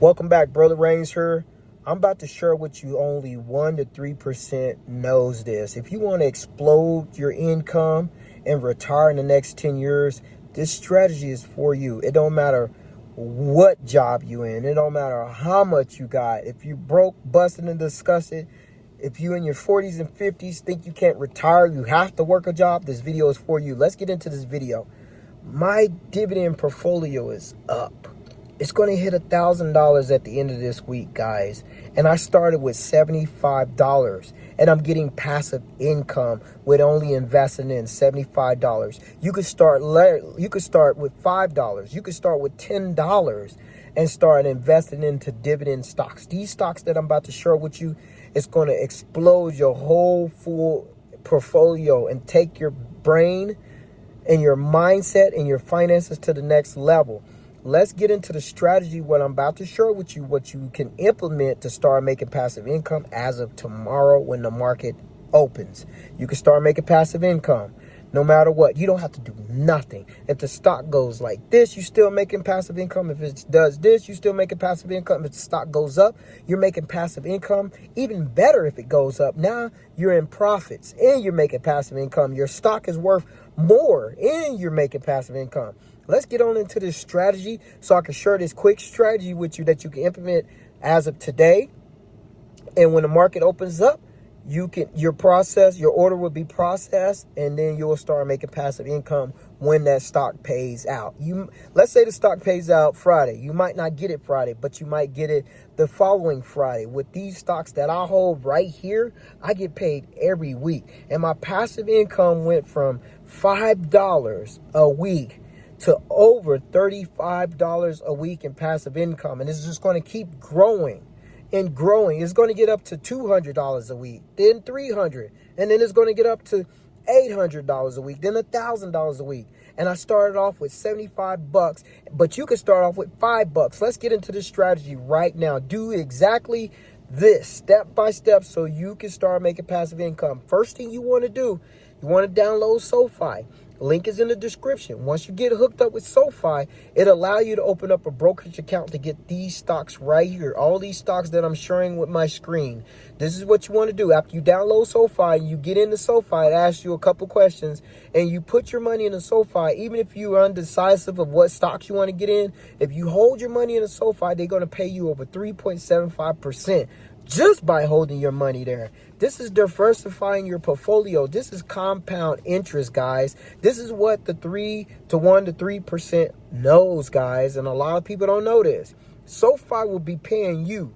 Welcome back, Brother Reigns here. I'm about to share with you only 1 to 3% knows this. If you want to explode your income and retire in the next 10 years, this strategy is for you. It don't matter what job you in. It don't matter how much you got. If you broke, busted, and disgusted, if you in your 40s and 50s think you can't retire, you have to work a job, this video is for you. Let's get into this video. My dividend portfolio is up. It's going to hit $1,000 at the end of this week, guys. And I started with $75, and I'm getting passive income with only investing in $75. You could start with $5. You could start with $10 and start investing into dividend stocks. These stocks that I'm about to share with you, it's going to explode your whole full portfolio and take your brain and your mindset and your finances to the next level. Let's get into the strategy, what I'm about to share with you, what you can implement to start making passive income as of tomorrow when the market opens. You can start making passive income no matter what. You don't have to do nothing. If the stock goes like this, you're still making passive income. If it does this, you're still making passive income. If the stock goes up, you're making passive income. Even better if it goes up. Now you're in profits and you're making passive income. Your stock is worth more and you're making passive income. Let's get on into this strategy so I can share this quick strategy with you that you can implement as of today. And when the market opens up, your order will be processed, and then you'll start making passive income when that stock pays out. Let's say the stock pays out Friday. You might not get it Friday, but you might get it the following Friday. With these stocks that I hold right here, I get paid every week. And my passive income went from $5 a week to over $35 a week in passive income. And it's just going to keep growing and growing. It's going to get up to $200 a week, then $300, and then it's going to get up to $800 a week, then $1,000 a week. And I started off with $75, but you can start off with $5. Let's get into this strategy right now. Do exactly this step by step so you can start making passive income. First thing you want to do, you want to download SoFi. Link is in the description. Once you get hooked up with SoFi, it allows you to open up a brokerage account to get these stocks right here. All these stocks that I'm sharing with my screen. This is what you want to do. After you download SoFi, you get into SoFi, it asks you a couple questions, and you put your money in the SoFi. Even if you're undecisive of what stocks you want to get in, if you hold your money in the SoFi, they're going to pay you over 3.75%. just by holding your money there. This is diversifying your portfolio. This is compound interest, guys. This is what the 1 to 3% knows, guys. And a lot of people don't know this. SoFi will be paying you.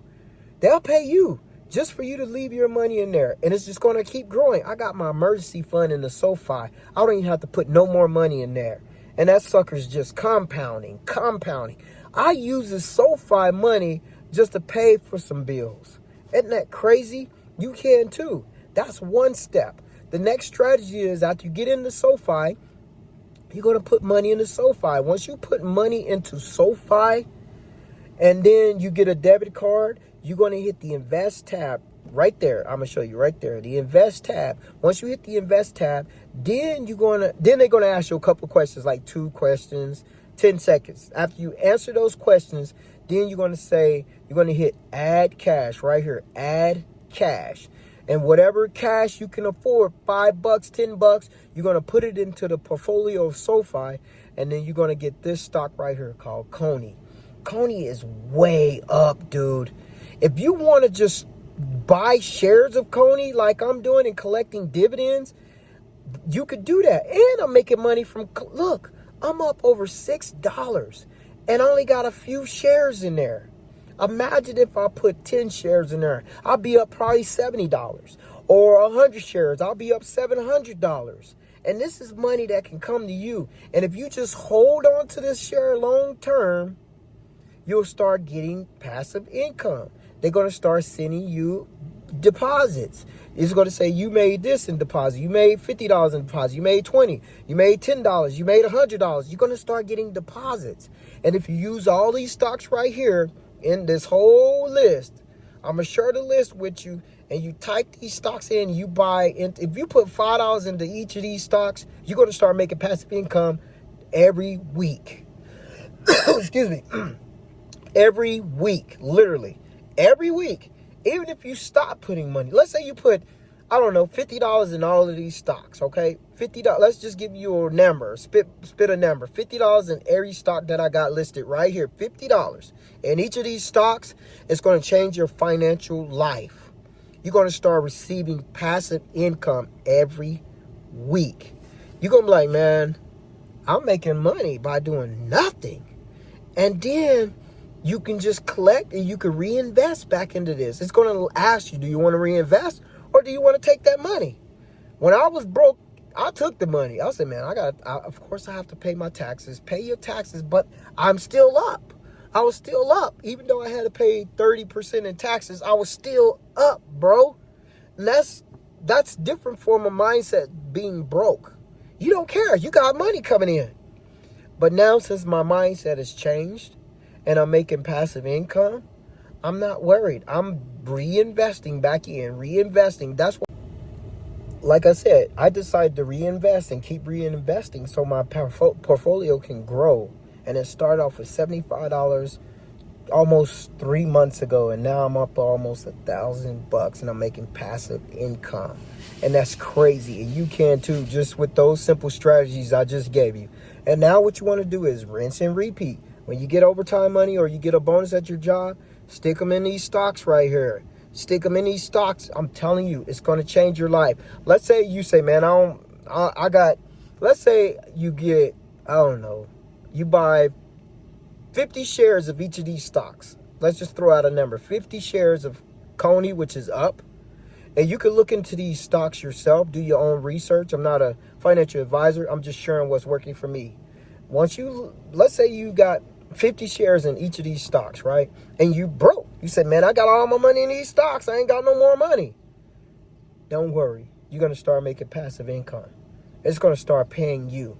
They'll pay you just for you to leave your money in there. And it's just going to keep growing. I got my emergency fund in the SoFi. I don't even have to put no more money in there. And that sucker's just compounding. I use the SoFi money just to pay for some bills. Isn't that crazy? You can too. That's one step. The next strategy is after you get into SoFi, you're going to put money into SoFi. Once you put money into SoFi and then you get a debit card, you're going to hit the Invest tab right there. I'm going to show you right there. The Invest tab. Once you hit the Invest tab, then they're going to ask you a couple questions, like 2 questions, 10 seconds. After you answer those questions, then you're going to hit add cash right here, add cash. And whatever cash you can afford, $5, $10, you're going to put it into the portfolio of SoFi. And then you're going to get this stock right here called Coney. Coney is way up, dude. If you want to just buy shares of Coney like I'm doing and collecting dividends, you could do that. And I'm making money from, look, I'm up over $6 and I only got a few shares in there. Imagine if I put 10 shares in there. I'll be up probably $70. Or 100 shares, I'll be up $700. And this is money that can come to you. And if you just hold on to this share long term, you'll start getting passive income. They're going to start sending you deposits. It's going to say you made this in deposit. You made $50 in deposit. You made $20. You made $10. You made $100. You're going to start getting deposits. And if you use all these stocks right here in this whole list, I'm going to share the list with you, and you type these stocks in, you buy. If you put $5 into each of these stocks, you're going to start making passive income every week. Excuse me. every week, literally every week. Even if you stop putting money, let's say you put, I don't know, $50 in all of these stocks, okay? $50. Let's just give you a number, spit a number. $50 in every stock that I got listed right here. $50 in each of these stocks. It's going to change your financial life. You're going to start receiving passive income every week. You're going to be like, man, I'm making money by doing nothing. And then you can just collect and you can reinvest back into this. It's going to ask you, do you want to reinvest or do you want to take that money? When I was broke, I took the money. I said, man, of course I have to pay my taxes. Pay your taxes, but I'm still up. I was still up. Even though I had to pay 30% in taxes, I was still up, bro. And that's different from a mindset being broke. You don't care. You got money coming in. But now since my mindset has changed and I'm making passive income, I'm not worried. I'm reinvesting back in, reinvesting. That's what, like I said, I decided to reinvest and keep reinvesting so my portfolio can grow. And it started off with $75 almost 3 months ago, and now I'm up almost $1,000 and I'm making passive income. And that's crazy. And you can too, just with those simple strategies I just gave you. And now what you want to do is rinse and repeat. When you get overtime money or you get a bonus at your job, stick them in these stocks right here. Stick them in these stocks. I'm telling you, it's going to change your life. Let's say you say, man, let's say you get, I don't know, you buy 50 shares of each of these stocks. Let's just throw out a number. 50 shares of Coney, which is up. And you can look into these stocks yourself. Do your own research. I'm not a financial advisor. I'm just sharing what's working for me. Let's say you got 50 shares in each of these stocks, right? And you broke. You said, man, I got all my money in these stocks. I ain't got no more money. Don't worry. You're going to start making passive income. It's going to start paying you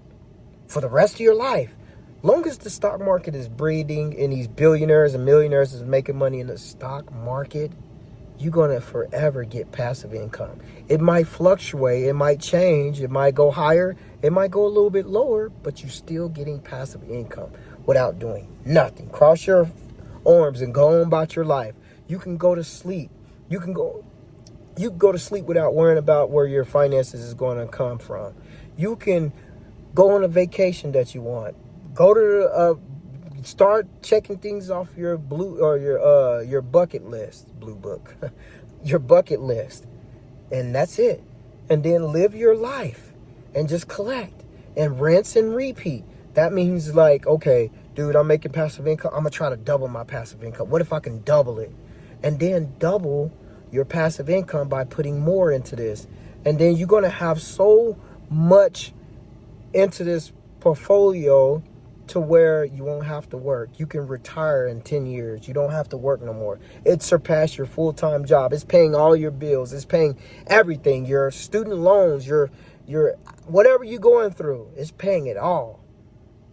for the rest of your life. Long as the stock market is breathing and these billionaires and millionaires is making money in the stock market, you're going to forever get passive income. It might fluctuate. It might change. It might go higher. It might go a little bit lower, but you're still getting passive income without doing nothing. Cross your arms and go on about your life. You can go to sleep. You can go to sleep without worrying about where your finances is going to come from. You can go on a vacation that you want. Go to start checking things off your your bucket list, blue book, your bucket list, and that's it. And then live your life and just collect and rinse and repeat. That means like, okay, dude, I'm making passive income. I'm gonna try to double my passive income. What if I can double it? And then double your passive income by putting more into this. And then you're gonna have so much into this portfolio to where you won't have to work. You can retire in 10 years. You don't have to work no more. It surpassed your full-time job. It's paying all your bills. It's paying everything. Your student loans, your whatever you're going through, it's paying it all.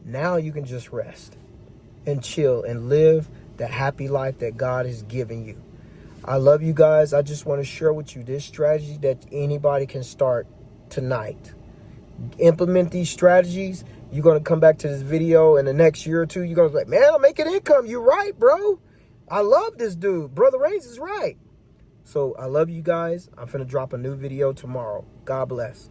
Now you can just rest and chill and live the happy life that God has given you. I love you guys. I just want to share with you this strategy that anybody can start tonight. Implement these strategies. You're going to come back to this video in the next year or two. You're going to be like, man, I'm making income. You're right, bro. I love this dude. Brother Reigns is right. So I love you guys. I'm going to drop a new video tomorrow. God bless.